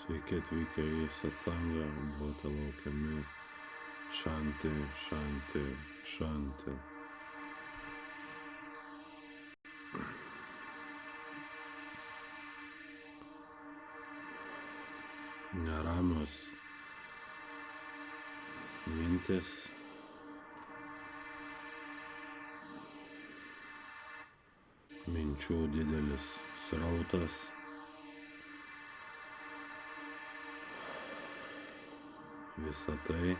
Sveiki atvykę į satsangą, buvote laukiami. Šanti, šanti, šanti. Neramios mintis, minčių didelis srautas, visa tai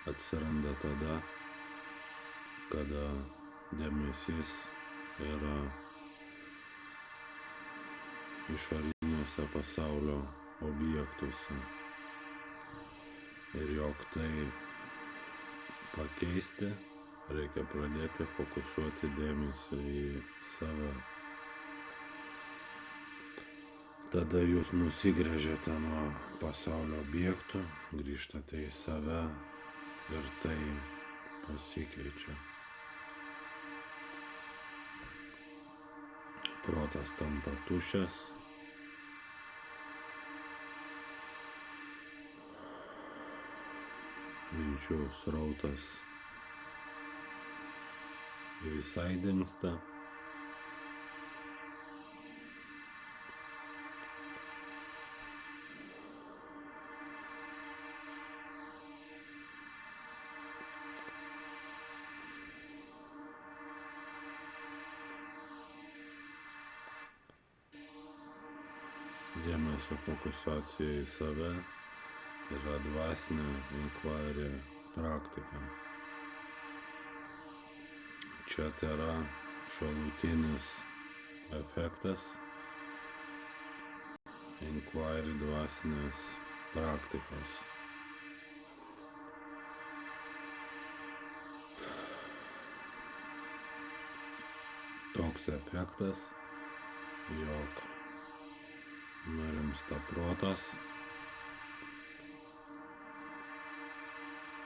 atsiranda tada, kada dėmesys yra išoriniuose pasaulio objektuose ir jog tai pakeisti, reikia pradėti fokusuoti dėmesį į save. Tada jūs nusigręžiate nuo pasaulio objektų, grįžtate į save ir tai pasikeičia. Protas tampa tuščias, minčių srautas visai dingsta. Dėmesio fokusacija į save yra dvasinė inquiry praktika. Čia tai yra šalutinis efektas inquiry dvasinės praktikos. Toks efektas, jog nurimsta protas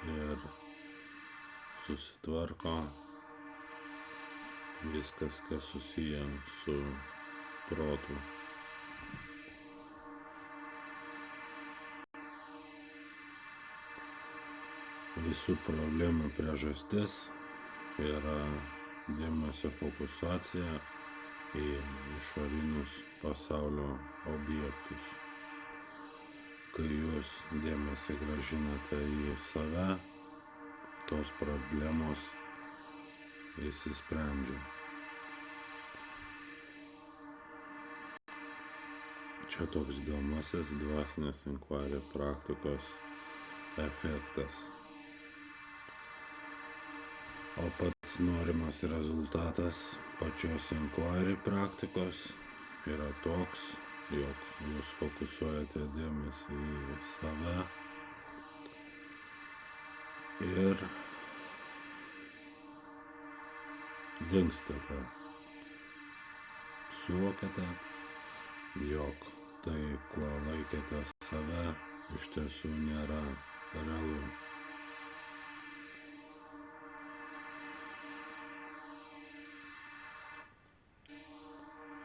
ir susitvarko viskas, kas susiję su protu. Visų problemų priežastis yra dėmesio fokusacija į išorinius pasaulio objektus. Kai jūs dėmesį grąžinate į save, tos problemos išsisprendžia. Čia toks įdomasis dvasinės inquiry praktikos efektas. O pats norimas rezultatas pačios inquiry praktikos yra toks, jog jūs fokusuojate dėmesį į save ir dingstate. Suvokiate, jog tai, kuo laikėte save, iš tiesų nėra realu.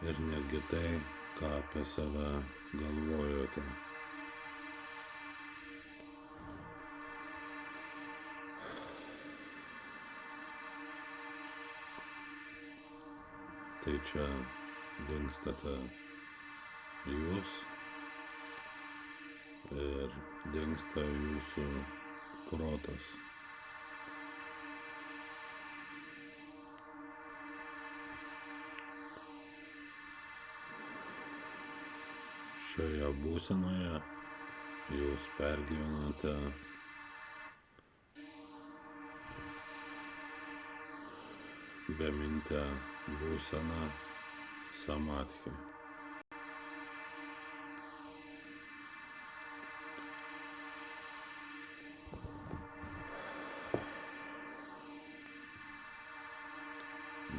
Ir netgi tai, ką apie save galvojote. Tai čia dingstate jūs ir dingsta jūsų protas. Šioje būsenoje jūs pergyvenate bemintę būseną samadhi.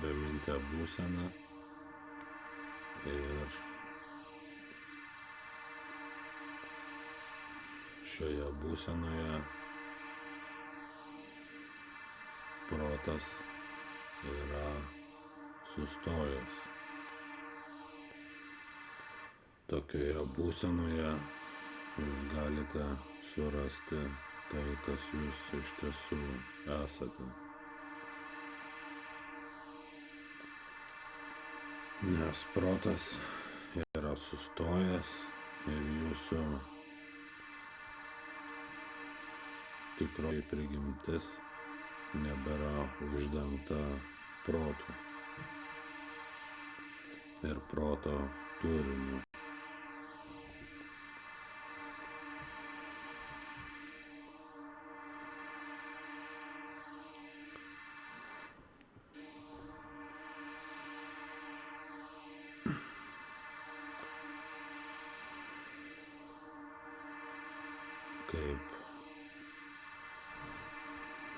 Bemintę būseną ir šioje būsenoje protas yra sustojęs. Tokioje būsenoje jūs galite surasti tai, kas jūs iš tiesų esate. Nes protas yra sustojęs ir jūsų tikroji prigimtis nebėra uždengta protu ir proto turiniu. Kaip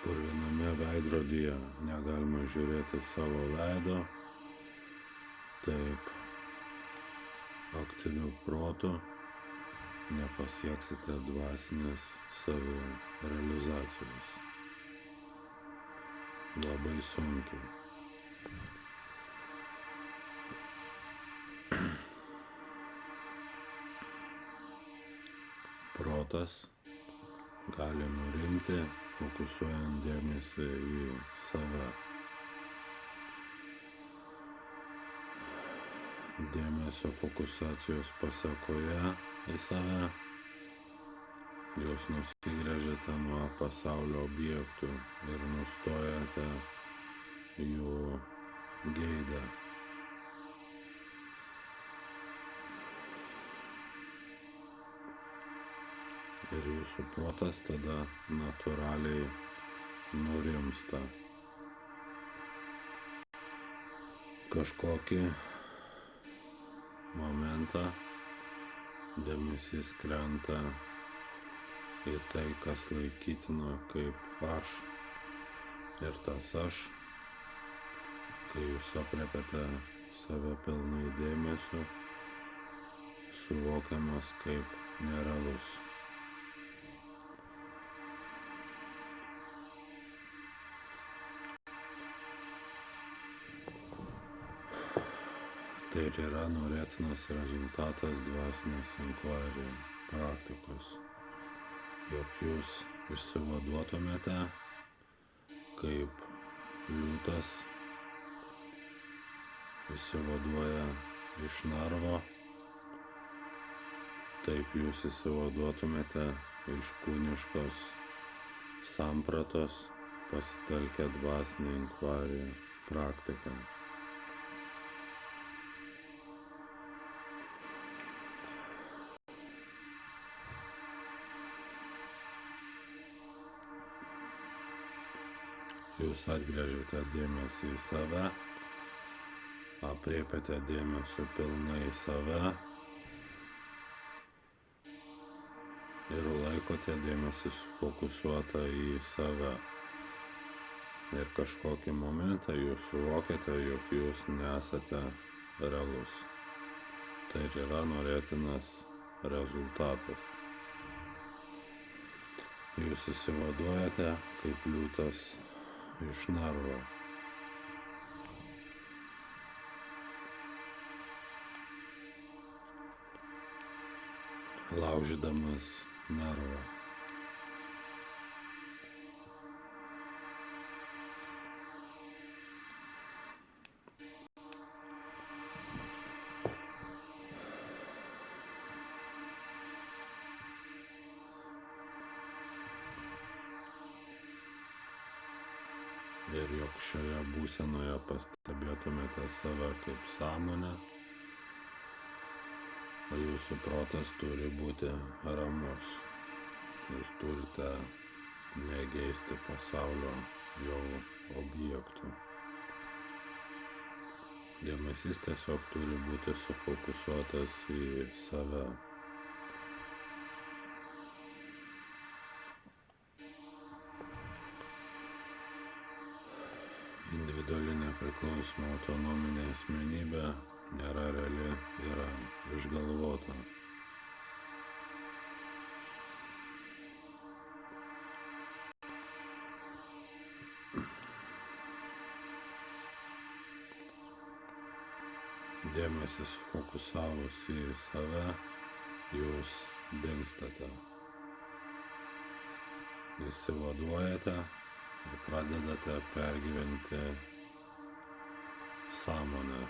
purviname veidrodyje negalima žiūrėti savo veido, taip aktyviu protu nepasieksite dvasinės savirealizacijos. Labai sunkiai. Protas gali nurimti, fokusuojant dėmesį į save. Dėmesio fokusacijos pasekoje į save jūs nusigręžiate nuo pasaulio objektų ir nustojate jų geidę. Ir jūsų protas tada natūraliai nurimsta. Kažkokį momentą dėmesys krenta į tai, kas laikytina kaip aš. Ir tas aš, kai jūs aprėpiate save pilnai dėmesiu, suvokiamas kaip nerealus. Tai ir yra norėtinas rezultatas dvasinės inkvarijų praktikos, jog jūs išsivaduotumėte kaip liūtas išsivaduoja iš narvo, taip jūs išsivaduotumėte iš kūniškos sampratos pasitelkę dvasinę inkvarijų praktiką. Jūs atgręžiate dėmesį į save, aprėpiate dėmesiu pilnai save ir laikote dėmesį sufokusuotą į save. Ir kažkokį momentą jūs suvokiate, jog jūs nesate realus. Tai ir yra norėtinas rezultatas. Jūs išsivaduojate kaip liūtas iš narvo. Laužydamas narvą. Ir jog šioje būsenoje pastebėtumėte save kaip sąmonę, o jūsų protas turi būti ramus. Jūs turite negeisti pasaulio jo objektų. Dėmesys tiesiog turi būti sufokusuotas į save. Individuali nepriklausoma autonominė asmenybė nėra reali, yra išgalvota. Dėmesį sufokusavus į save, jūs dingstate. Išsivaduojate ir pradedate pergyventi sąmonę.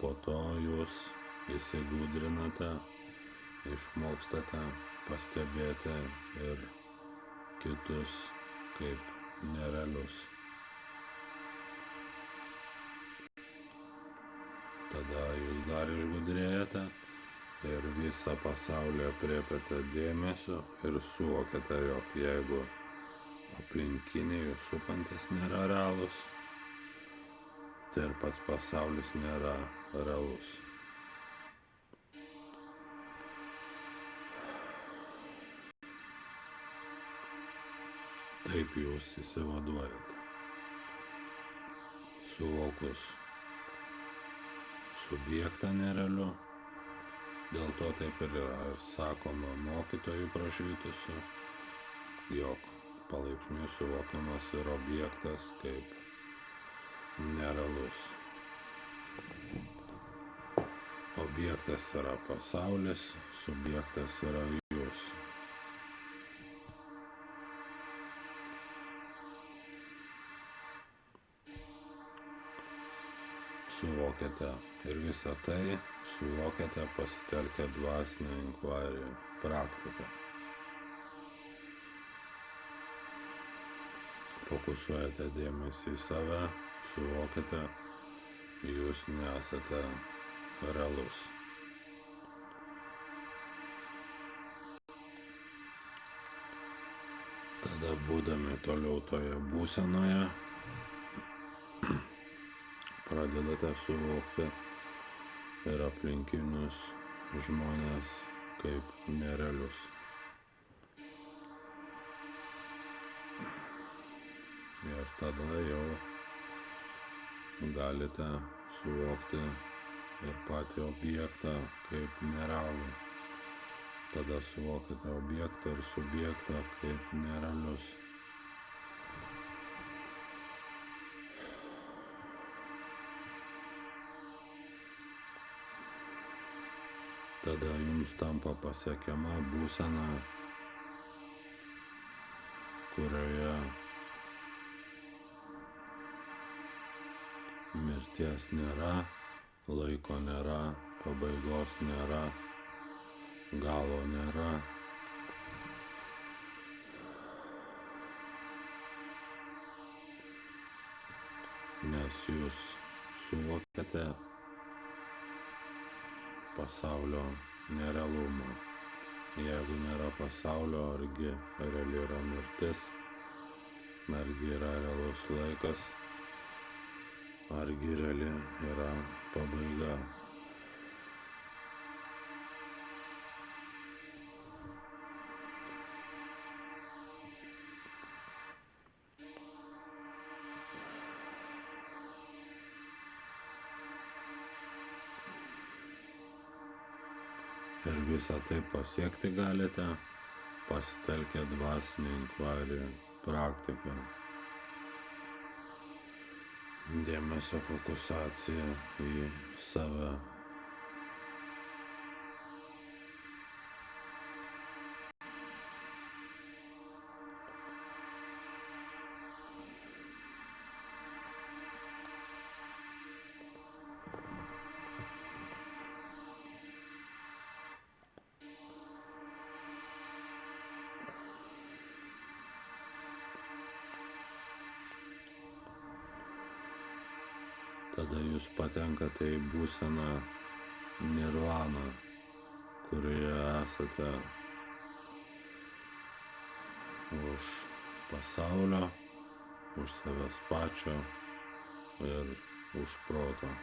Po to jūs įsigudrinate, išmokstate pastebėti ir kitus kaip nerealius. Tada jūs dar išgudrėjate ir visą pasaulį aprėpiate dėmesiu ir suvokiate, jog jeigu aplinkiniai jūs supantis nėra realūs, tai ir pats pasaulis nėra realus. Taip jūs įsivaduojate. Suvokus subjektą nerealiu, dėl to taip ir yra sakoma mokytojų prašytusių, jog palaipsniui suvokiamas ir objektas kaip nerealus. Objektas yra pasaulis, subjektas yra jūs. Suvokiate ir visą tai suvokiate pasitelkę dvasinę inquiry praktiką. Fokusuojate dėmesį į save, suvokiate, jūs nesate realus. Tada būdami toliau toje būsenoje, pradedate suvokti ir aplinkinius žmonės kaip nerealius. Ir tada jau galite suvokti ir patį objektą kaip nerealų. Tada suvokite objektą ir subjektą kaip nerealius. Tada jums tampa pasiekiama būsena, kurioje mirties nėra, laiko nėra, pabaigos nėra, galo nėra. Nes jūs suvokiate pasaulio nerealumą. Jeigu nėra pasaulio, argi reali yra mirtis, argi yra realus laikas, argi reali yra pabaiga. Ir visą tai pasiekti galite pasitelkę dvasinę inquiry praktiką. Dėmesio fokusacija į save. Tada jūs patenkate į būseną nirvaną, kurioje esate už pasaulio, už savęs pačio ir už proto.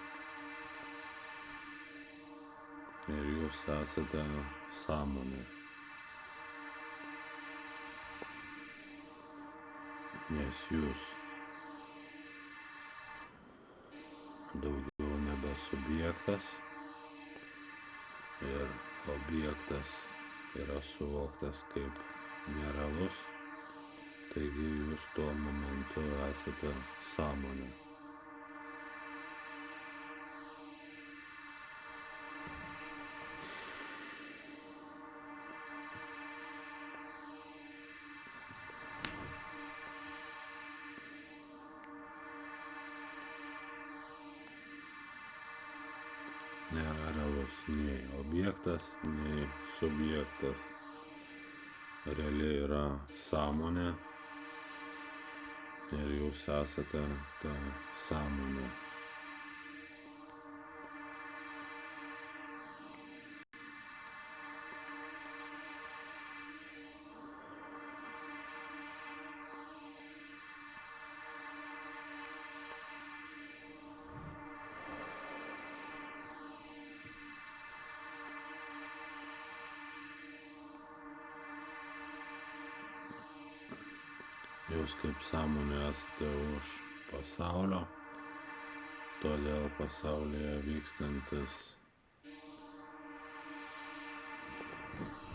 Ir jūs esate sąmonė. Nes jūs daugiau nebe subjektas ir objektas yra suvoktas kaip nerealus, taigi jūs tuo momentu esate sąmonė. Nėra realus nei objektas, nei subjektas. Realiai yra sąmonė ir jūs esate ta sąmonė. Jūs kaip sąmonė esate už pasaulio, todėl pasaulyje vykstantis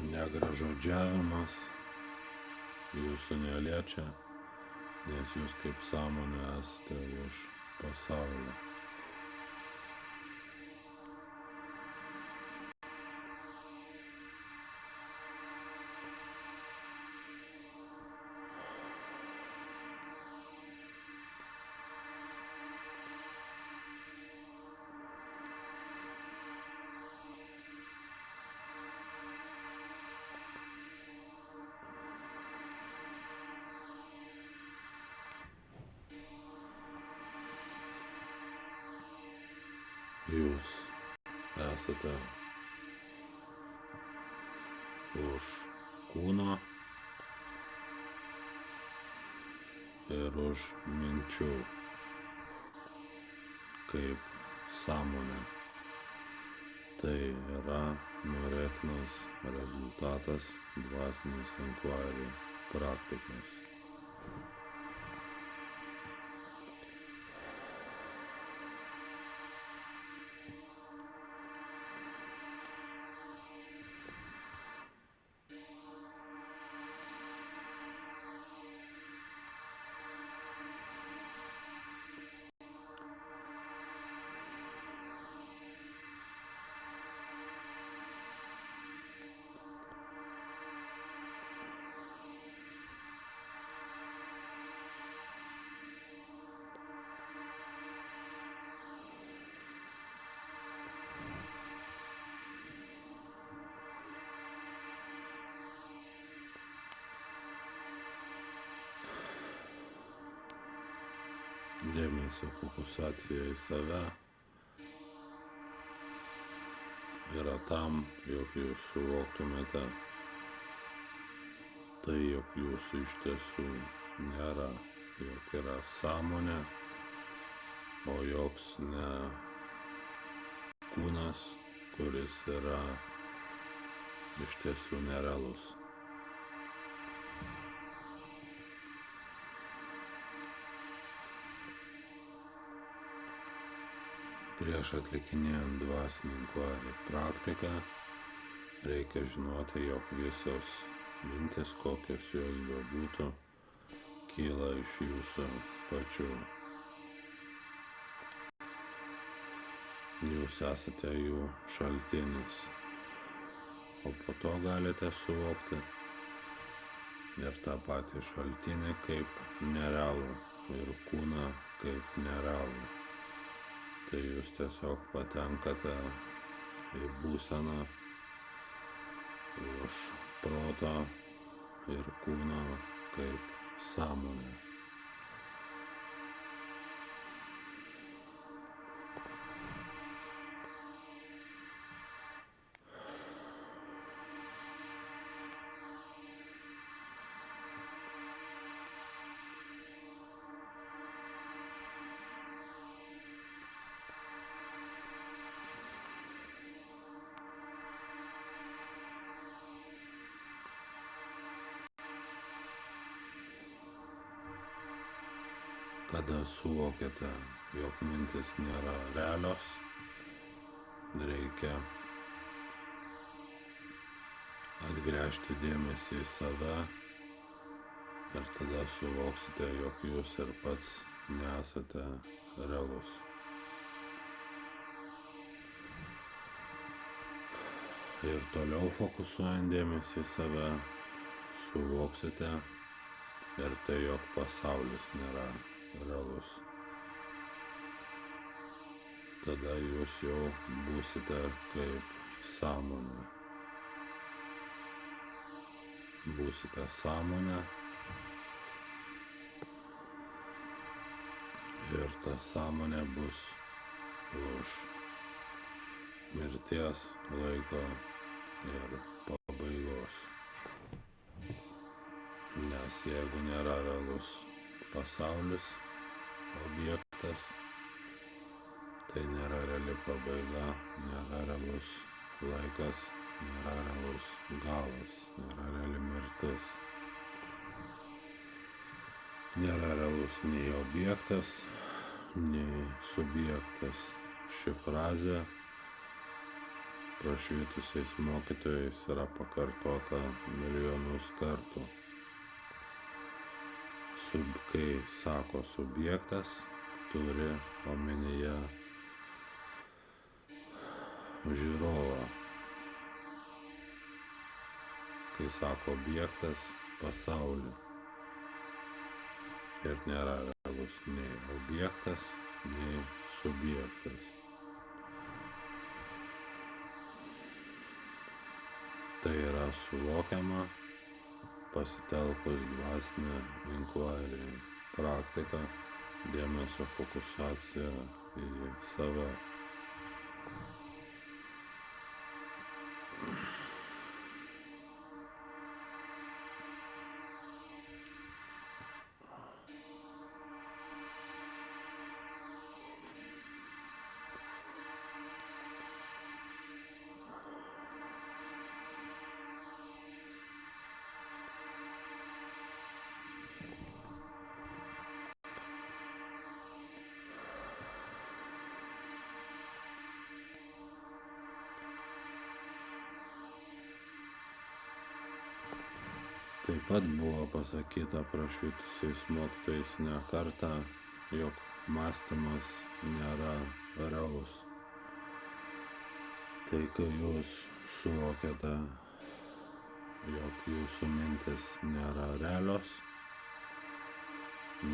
negražodžiavimas jūsų neliečia, nes jūs kaip sąmonė esate už pasaulio. Jūs esate už kūno ir už minčių kaip sąmonė. Tai yra norėtinas rezultatas dvasinės inquiry praktikos. Dėmesio fokusacija į save yra tam, jog jūs suvoktumėte tai, jog jūsų iš tiesų nėra, jog yra sąmonė, o joks ne kūnas, kuris yra iš tiesų nerealus. Prieš atlikinėjant dvasinį inquiry praktiką reikia žinoti, jog visos mintis, kokios jos bebūtų, kyla iš jūsų pačių. Jūs esate jų šaltinis, o po to galite suvokti ir tą patį šaltinį kaip nerealų ir kūną kaip nerealų. Tai jūs tiesiog patenkate į būseną už proto ir kūno kaip sąmonę. Kada suvokiate, jog mintis nėra realios, reikia atgręžti dėmesį į save Ir tada suvoksite, jog jūs ir pats nesate realus. Ir toliau fokusuojant dėmesį į save, suvoksite ir tai, jog pasaulis nėra realus. Tada jūs jau būsite kaip sąmonė. Būsite sąmonė ir ta sąmonė bus už mirties laiko ir pabaigos. Nes jeigu nėra realus pasaulis, objektas, tai nėra reali pabaiga, nėra realus laikas, nėra realus galas, nėra reali mirtis. Nėra realus nei objektas, nei subjektas. Ši frazė prašvitusiais mokytojais yra pakartota milijonus kartų. Kai sako subjektas, turi omenyje žiūrovą. Kai sako objektas, pasaulį. Ir nėra realus nei objektas, nei subjektas. Tai yra suvokiama pasitelkus dvasinę inquiry praktiką, dėmesio fokusaciją į save. Taip pat buvo pasakyta prašvitusiais mokytojais ne kartą, jog mąstymas nėra realus. Tai kai jūs suvokiate, jog jūsų mintis nėra realios,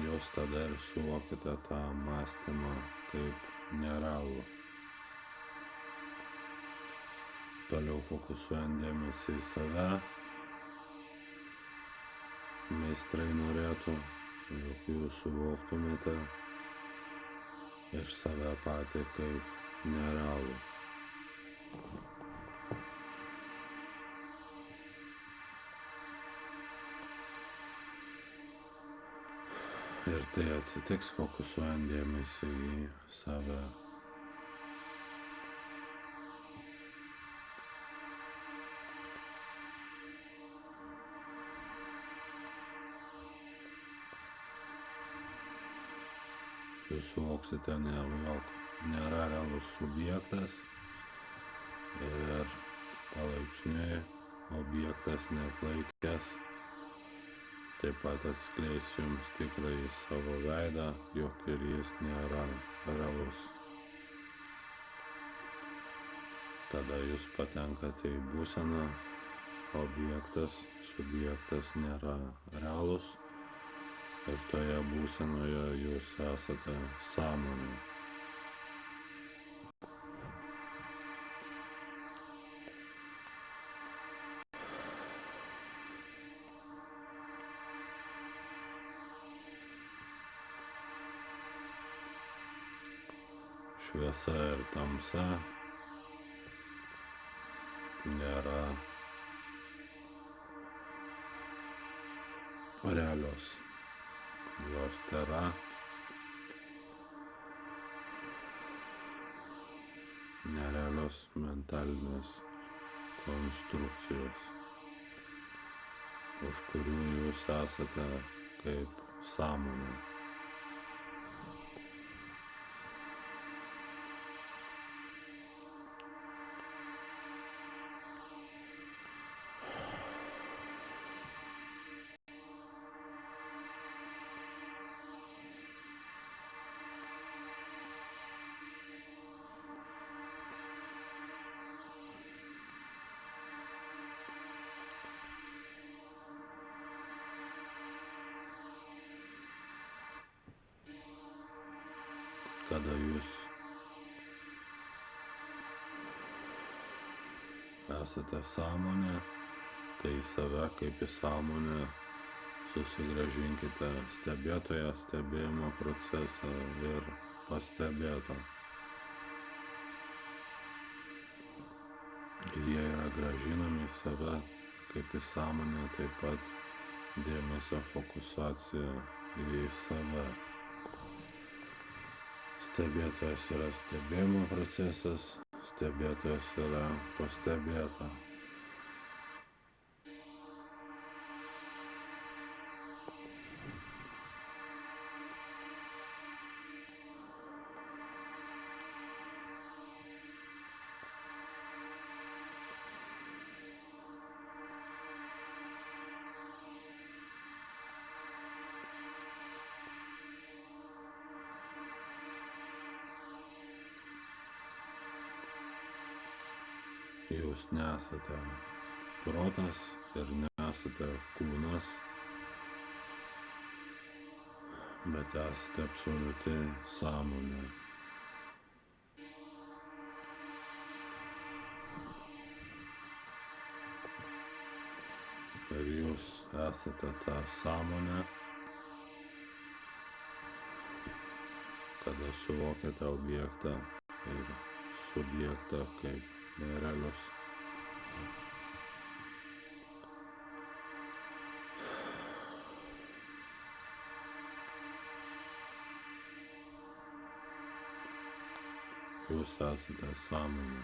jūs tada ir suvokite tą mąstymą kaip nerealų. Toliau fokusuojant dėmesį į save, meistrai norėtų, jog jūs suvoktumėte ir save patį kaip nerealų. Ir tai atsitiks fokusuojant dėmesį į save. Jūs suvoksite, jog nėra realus subjektas ir palaipsniui objektas neatlaikęs taip pat atskleis jums tikrąjį savo veidą, jog ir jis nėra realus. Tada jūs patenkate į būseną, objektas, subjektas nėra realus. Ir toje būsenoje jūs esate sąmonė. Šviesa ir tamsa nėra realios. Jos tėra nerealios mentalinės konstrukcijos, už kurių jūs esate kaip sąmonė. kada jūs esate sąmonė, tai į save kaip į sąmonę susigrąžinkite stebėtoją, stebėjimo procesą ir pastebėtą. Ir jie yra grąžinami į save kaip į sąmonę, taip pat dėmesio fokusacija į save. Stebėtojas yra stebėjimo procesas, stebėtojas yra pastebėta. Jūs nesate protas ir nesate kūnas, bet esate absoliuti sąmonė. Ir jūs esate ta sąmonė, kada suvokiate objektą ir subjektą kaip realius. Jūs esate sąmonė.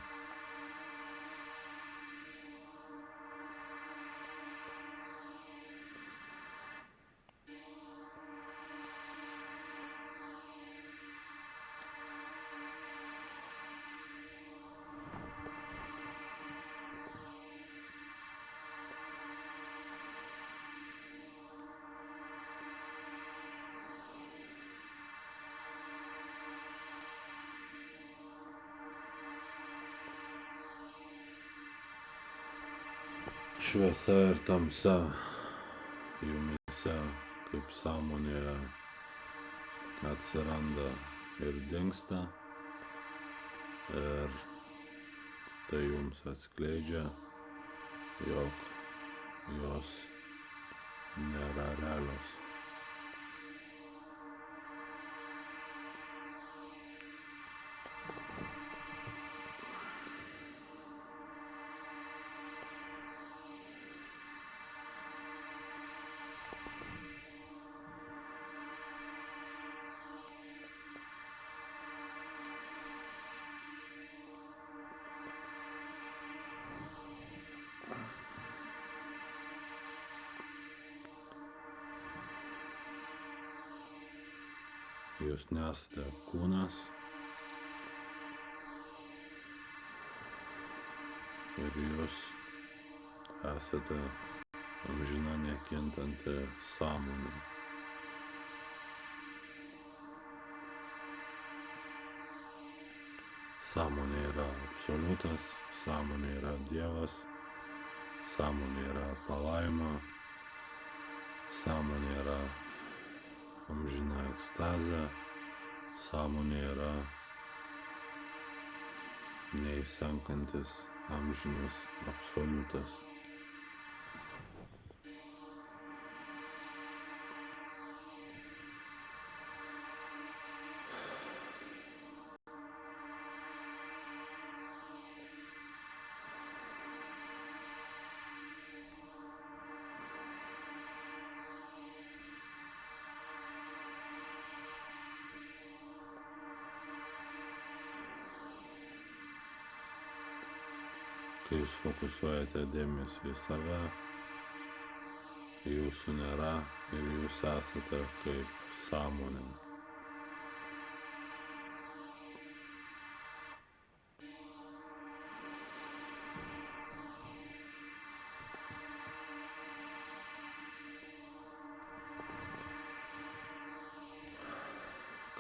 Šviesa ir tamsa jumyse kaip sąmonėje atsiranda ir dingsta, ir tai jums atskleidžia, jog jos nėra realios. Jūs nesate kūnas ir jūs esate amžina nekintanti sąmonė. Sąmonė yra absoliutas, sąmonė yra Dievas, sąmonė yra palaima, sąmonė yra amžina ekstazė, sąmonė yra neišsenkantis amžinas absoliutas. Kai jūs fokusuojate dėmesį į save, jūsų nėra ir jūs esate kaip sąmonė.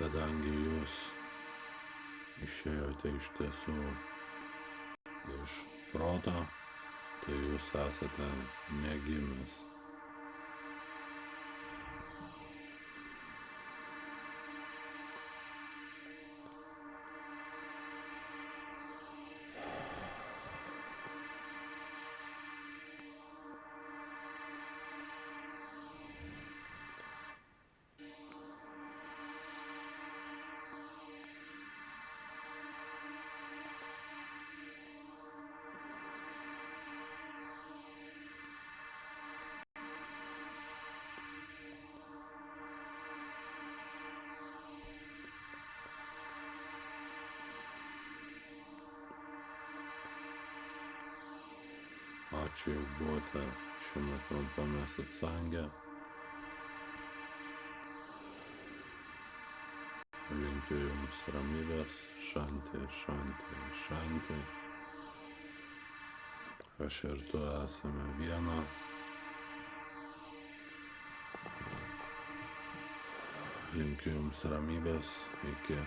Kadangi jūs išėjote iš tiesų iš proto, tai jūs esate negimęs. Ačiū, jog buvote šiame trumpame satsange. Linkiu jums ramybės, šanti, šanti, šanti. Aš ir tu esame viena. Linkiu jums ramybės, iki